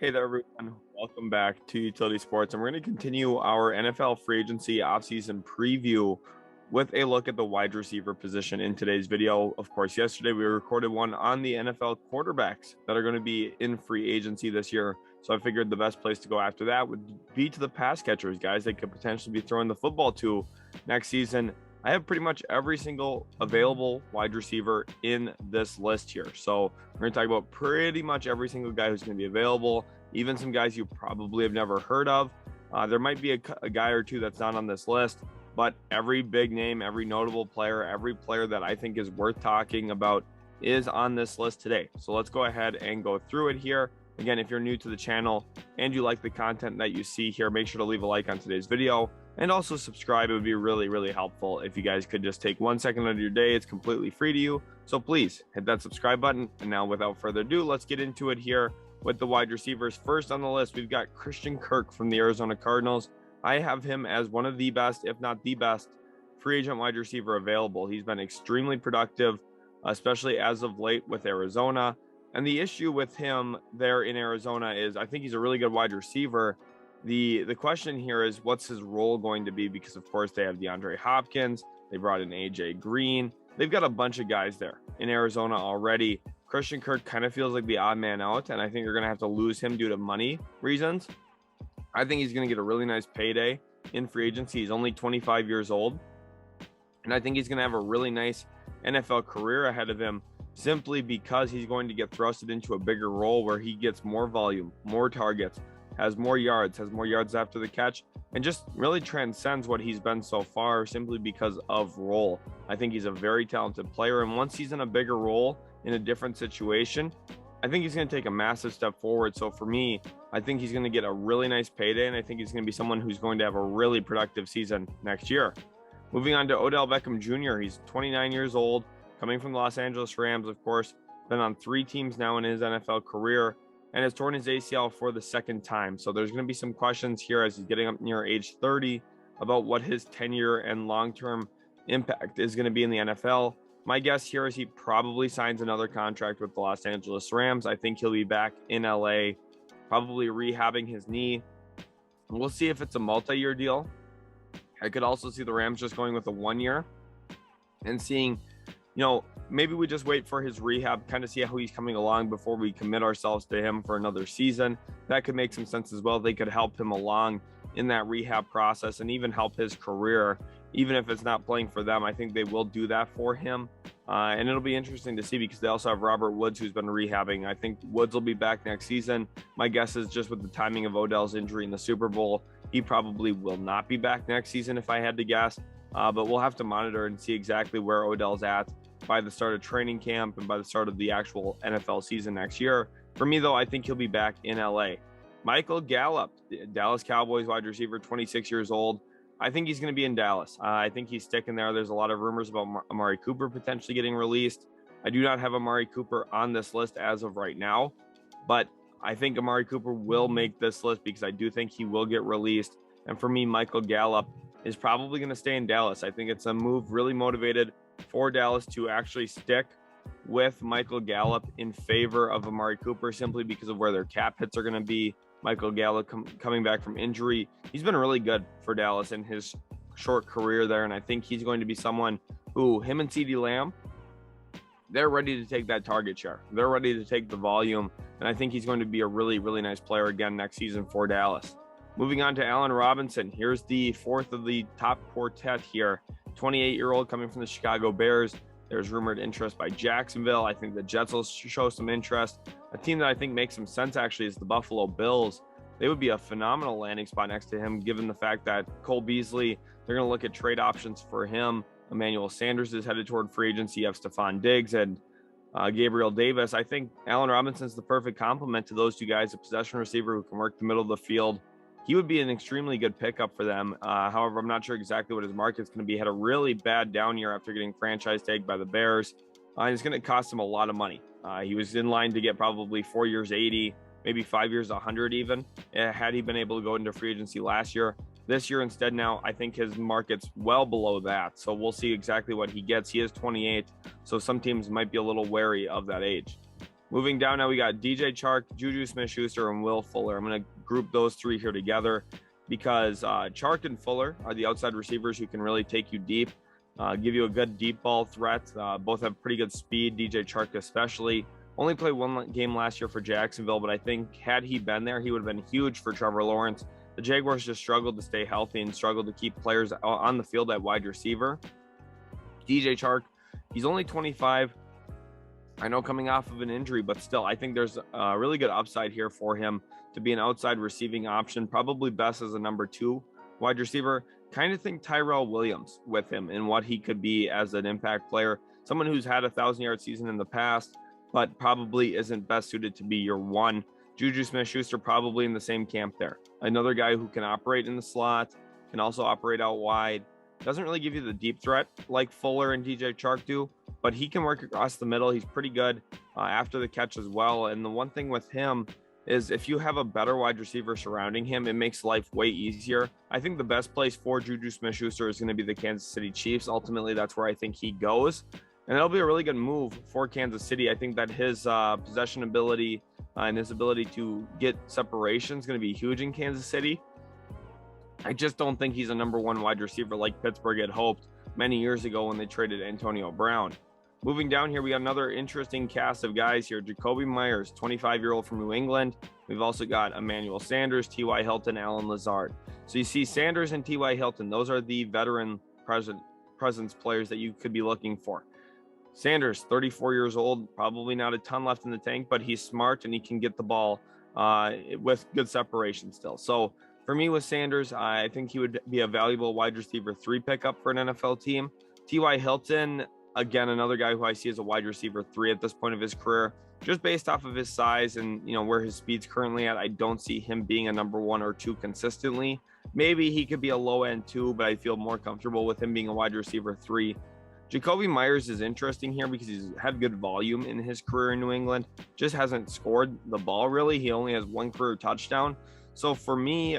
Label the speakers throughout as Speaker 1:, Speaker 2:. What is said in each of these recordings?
Speaker 1: Hey there, everyone. Welcome back to Utility Sports. And we're going to continue our NFL free agency offseason preview with a look at the wide receiver position in today's video. Of course, yesterday we recorded one on the NFL quarterbacks that are going to be in free agency this year. So I figured the best place to go after that would be to the pass catchers, guys they could potentially be throwing the football to next season. I have pretty much every single available wide receiver in this list here. So we're going to talk about pretty much every single guy who's going to be available, even some guys you probably have never heard of. There might be a guy or two that's not on this list, but every big name, every notable player, every player that I think is worth talking about is on this list today. So let's go ahead and go through it here. Again, if you're new to the channel and you like the content that you see here, make sure to leave a like on today's video and also subscribe. It would be really, really helpful if you guys could just take 1 second out of your day. It's completely free to you. So please hit that subscribe button. And now without further ado, let's get into it here with the wide receivers. First on the list, we've got Christian Kirk from the Arizona Cardinals. I have him as one of the best, if not the best, free agent wide receiver available. He's been extremely productive, especially as of late with Arizona. And the issue with him there in Arizona is I think he's a really good wide receiver. The question here is, what's his role going to be? Because, of course, they have DeAndre Hopkins. They brought in A.J. Green. They've got a bunch of guys there in Arizona already. Christian Kirk kind of feels like the odd man out, and I think you're going to have to lose him due to money reasons. I think he's going to get a really nice payday in free agency. He's only 25 years old, and I think he's going to have a really nice NFL career ahead of him, simply because he's going to get thrusted into a bigger role where he gets more volume, more targets, has more yards after the catch, and just really transcends what he's been so far simply because of role. I think he's a very talented player, and once he's in a bigger role in a different situation, I think he's going to take a massive step forward. So for me, I think he's going to get a really nice payday, and I think he's going to be someone who's going to have a really productive season next year. Moving on to Odell Beckham Jr. He's 29 years old, coming from the Los Angeles Rams, of course, been on 3 teams now in his NFL career, and has torn his ACL for the second time. So there's going to be some questions here as he's getting up near age 30 about what his tenure and long-term impact is going to be in the NFL. My guess here is he probably signs another contract with the Los Angeles Rams. I think he'll be back in LA, probably rehabbing his knee. We'll see if it's a multi-year deal. I could also see the Rams just going with a 1 year and seeing, maybe we just wait for his rehab, kind of see how he's coming along before we commit ourselves to him for another season. That could make some sense as well. They could help him along in that rehab process and even help his career, even if it's not playing for them. I think they will do that for him. And it'll be interesting to see because they also have Robert Woods, who's been rehabbing. I think Woods will be back next season. My guess is just with the timing of Odell's injury in the Super Bowl, he probably will not be back next season if I had to guess. But we'll have to monitor and see exactly where Odell's at by the start of training camp and by the start of the actual NFL season next year. For me, though, I think he'll be back in LA. Michael Gallup, Dallas Cowboys wide receiver, 26 years old. I think he's going to be in Dallas. I think he's sticking there. There's a lot of rumors about Amari Cooper potentially getting released. I do not have Amari Cooper on this list as of right now, but I think Amari Cooper will make this list because I do think he will get released. And for me, Michael Gallup is probably going to stay in Dallas. I think it's a move really motivated for Dallas to actually stick with Michael Gallup in favor of Amari Cooper, simply because of where their cap hits are going to be. Michael Gallup coming back from injury, he's been really good for Dallas in his short career there, and I think he's going to be someone who, him and CeeDee Lamb, they're ready to take that target share. They're ready to take the volume, and I think he's going to be a really, really nice player again next season for Dallas. Moving on to Allen Robinson. Here's the fourth of the top quartet here. 28-year-old coming from the Chicago Bears. There's rumored interest by Jacksonville. I think the Jets will show some interest. A team that I think makes some sense actually is the Buffalo Bills. They would be a phenomenal landing spot next to him, given the fact that Cole Beasley, they're going to look at trade options for him. Emmanuel Sanders is headed toward free agency. You have Stephon Diggs and Gabriel Davis. I think Allen Robinson's the perfect complement to those two guys, a possession receiver who can work the middle of the field. He would be an extremely good pickup for them. However, I'm not sure exactly what his market's going to be. He had a really bad down year after getting franchise tagged by the Bears. And it's going to cost him a lot of money. He was in line to get probably 4 years, 80, maybe 5 years, 100 even, had he been able to go into free agency last year. This year instead now, I think his market's well below that. So we'll see exactly what he gets. He is 28, so some teams might be a little wary of that age. Moving down now, we got DJ Chark, JuJu SmithSchuster, and Will Fuller. I'm going to group those three here together because Chark and Fuller are the outside receivers who can really take you deep, give you a good deep ball threat. Both have pretty good speed, DJ Chark especially. Only played one game last year for Jacksonville, but I think had he been there, he would have been huge for Trevor Lawrence. The Jaguars just struggled to stay healthy and struggled to keep players on the field at wide receiver. DJ Chark, he's only 25. I know coming off of an injury, but still, I think there's a really good upside here for him to be an outside receiving option, probably best as a number 2 wide receiver. Kind of think Tyrell Williams with him and what he could be as an impact player, someone who's had a 1,000-yard season in the past, but probably isn't best suited to be your one. JuJu Smith-Schuster probably in the same camp there. Another guy who can operate in the slot, can also operate out wide. Doesn't really give you the deep threat like Fuller and DJ Chark do, but he can work across the middle. He's pretty good after the catch as well. And the one thing with him is if you have a better wide receiver surrounding him, it makes life way easier. I think the best place for JuJu Smith-Schuster is going to be the Kansas City Chiefs. Ultimately, that's where I think he goes. And it'll be a really good move for Kansas City. I think that his possession ability and his ability to get separation is going to be huge in Kansas City. I just don't think he's a number 1 wide receiver like Pittsburgh had hoped many years ago when they traded Antonio Brown. Moving down here, we got another interesting cast of guys here. Jacoby Myers, 25-year-old from New England. We've also got Emmanuel Sanders, T.Y. Hilton, Alan Lazard. So you see Sanders and T.Y. Hilton. Those are the veteran presence players that you could be looking for. Sanders, 34 years old, probably not a ton left in the tank, but he's smart and he can get the ball with good separation still. So for me with Sanders, I think he would be a valuable wide receiver 3 pickup for an NFL team. T.Y. Hilton, again, another guy who I see as a wide receiver 3 at this point of his career, just based off of his size and where his speed's currently at. I don't see him being a number 1 or 2 consistently. Maybe he could be a low end 2, but I feel more comfortable with him being a wide receiver 3. Jacoby Myers is interesting here because he's had good volume in his career in New England, just hasn't scored the ball really. He only has 1 career touchdown. So for me,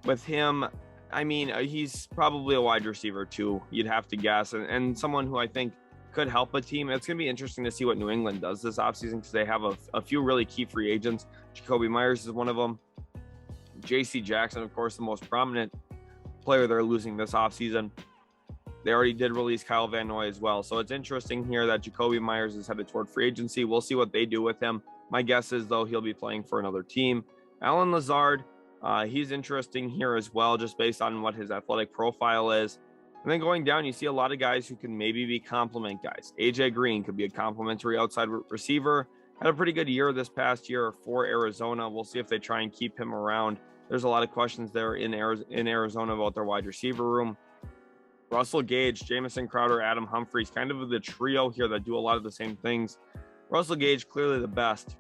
Speaker 1: with him, I mean, he's probably a wide receiver 2, you'd have to guess, and someone who I think could help a team. It's going to be interesting to see what New England does this offseason because they have a few really key free agents. Jacoby Myers is one of them. J.C. Jackson, of course, the most prominent player they're losing this offseason. They already did release Kyle Van Noy as well. So it's interesting here that Jacoby Myers is headed toward free agency. We'll see what they do with him. My guess is, though, he'll be playing for another team. Alan Lazard, he's interesting here as well, just based on what his athletic profile is. And then going down, you see a lot of guys who can maybe be complement guys. AJ Green could be a complimentary outside receiver. Had a pretty good year this past year for Arizona. We'll see if they try and keep him around. There's a lot of questions there in Arizona about their wide receiver room. Russell Gage, Jamison Crowder, Adam Humphries, kind of the trio here that do a lot of the same things. Russell Gage, clearly the best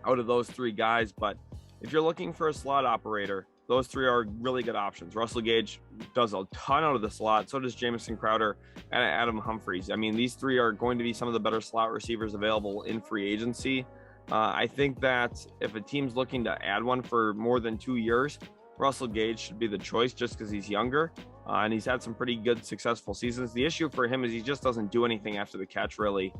Speaker 1: out of those 3 guys, but if you're looking for a slot operator, those 3 are really good options. Russell Gage does a ton out of the slot. So does Jamison Crowder and Adam Humphries. I mean, these 3 are going to be some of the better slot receivers available in free agency. I think that if a team's looking to add one for more than 2 years, Russell Gage should be the choice just because he's younger. And he's had some pretty good successful seasons. The issue for him is he just doesn't do anything after the catch, really.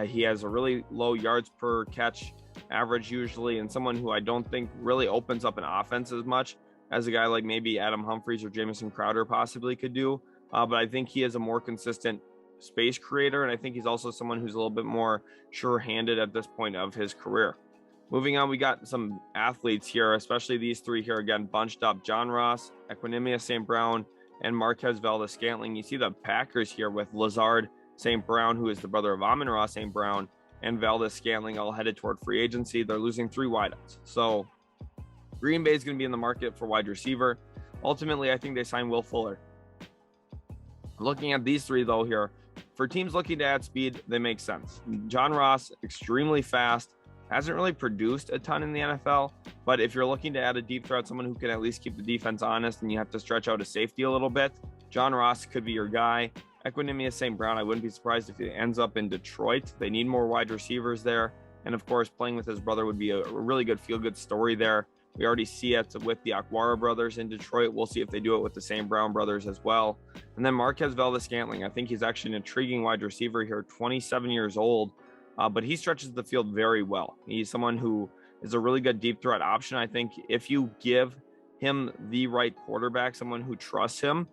Speaker 1: He has a really low yards per catch average usually, and someone who I don't think really opens up an offense as much as a guy like maybe Adam Humphries or Jamison Crowder possibly could do. But I think he is a more consistent space creator, and I think he's also someone who's a little bit more sure-handed at this point of his career. Moving on, we got some athletes here, especially these 3 here again, bunched up. John Ross, Equinemius St. Brown, and Marquez Valdes-Scantling. You see the Packers here with Lazard St. Brown, who is the brother of Amon-Ra St. Brown, and Valdes-Scantling all headed toward free agency. They're losing 3 wideouts. So Green Bay is going to be in the market for wide receiver. Ultimately, I think they sign Will Fuller. Looking at these 3, though, here, for teams looking to add speed, they make sense. John Ross, extremely fast, hasn't really produced a ton in the NFL, but if you're looking to add a deep threat, someone who can at least keep the defense honest and you have to stretch out a safety a little bit, John Ross could be your guy. Equinemius St. Brown, I wouldn't be surprised if he ends up in Detroit. They need more wide receivers there. And of course, playing with his brother would be a really good feel-good story there. We already see it with the Aquara brothers in Detroit. We'll see if they do it with the St. Brown brothers as well. And then Marquez Valdes-Scantling, I think he's actually an intriguing wide receiver here, 27 years old. but he stretches the field very well. He's someone who is a really good deep threat option. I think if you give him the right quarterback, someone who trusts him,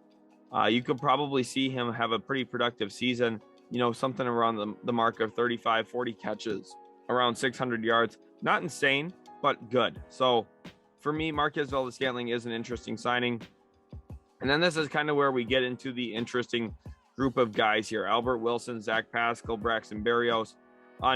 Speaker 1: you could probably see him have a pretty productive season, something around the mark of 35, 40 catches, around 600 yards. Not insane, but good. So for me, Marquez Valdes-Scantling is an interesting signing. And then this is kind of where we get into the interesting group of guys here. Albert Wilson, Zach Pascal, Braxton Berrios,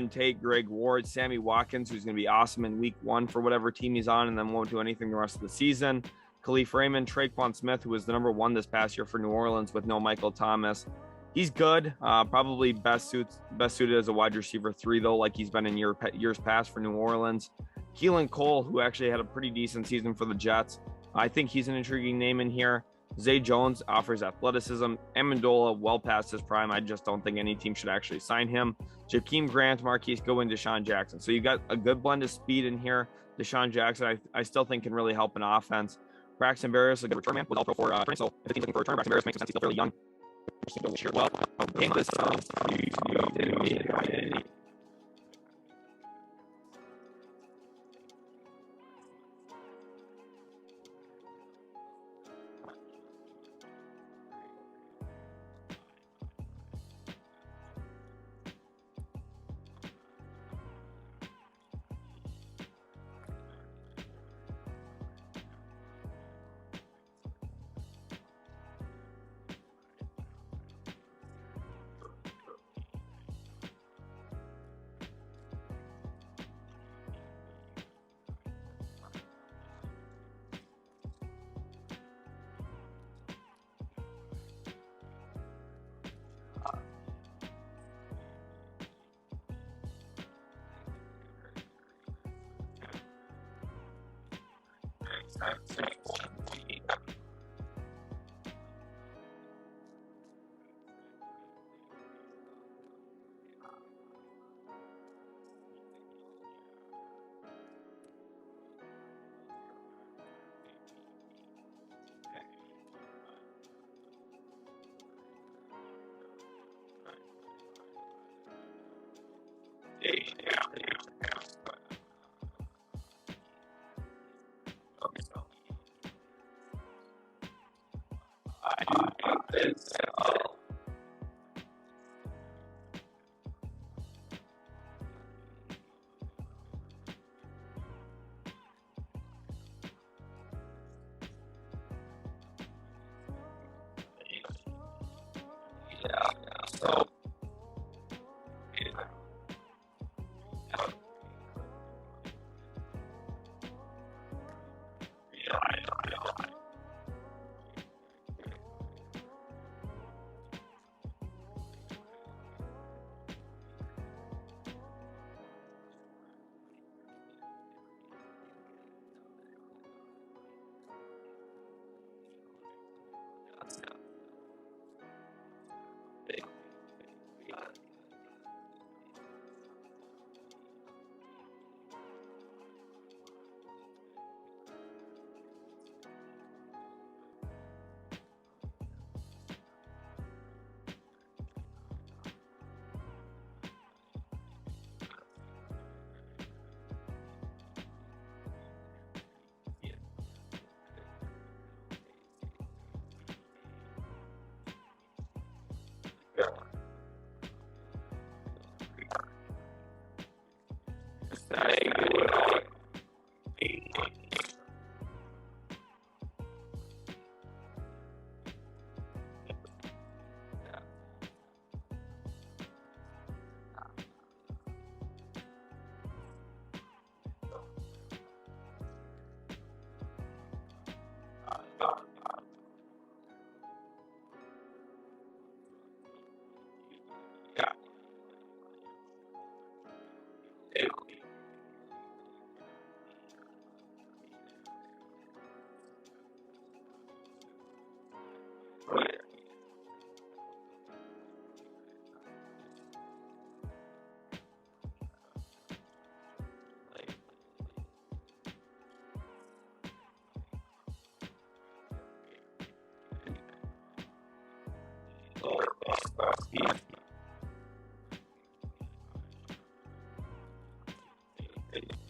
Speaker 1: Tate, Greg Ward, Sammy Watkins, who's going to be awesome in week 1 for whatever team he's on and then won't do anything the rest of the season. Khalif Raymond, Traquan Smith, who was the number 1 this past year for New Orleans with no Michael Thomas. He's good, probably best suited as a wide receiver 3, though, like he's been in years past for New Orleans. Keelan Cole, who actually had a pretty decent season for the Jets. I think he's an intriguing name in here. Zay Jones offers athleticism. Amendola, well past his prime. I just don't think any team should actually sign him. Jakeem Grant, Marquise Goodwin, Deshaun Jackson. So you got a good blend of speed in here. Deshaun Jackson, I still think can really help an offense. Braxton Berrios, a good return man, was all pro for training. So if the team's looking for a return, Braxton Berrios makes sense. He's still fairly young. Well, Thanks.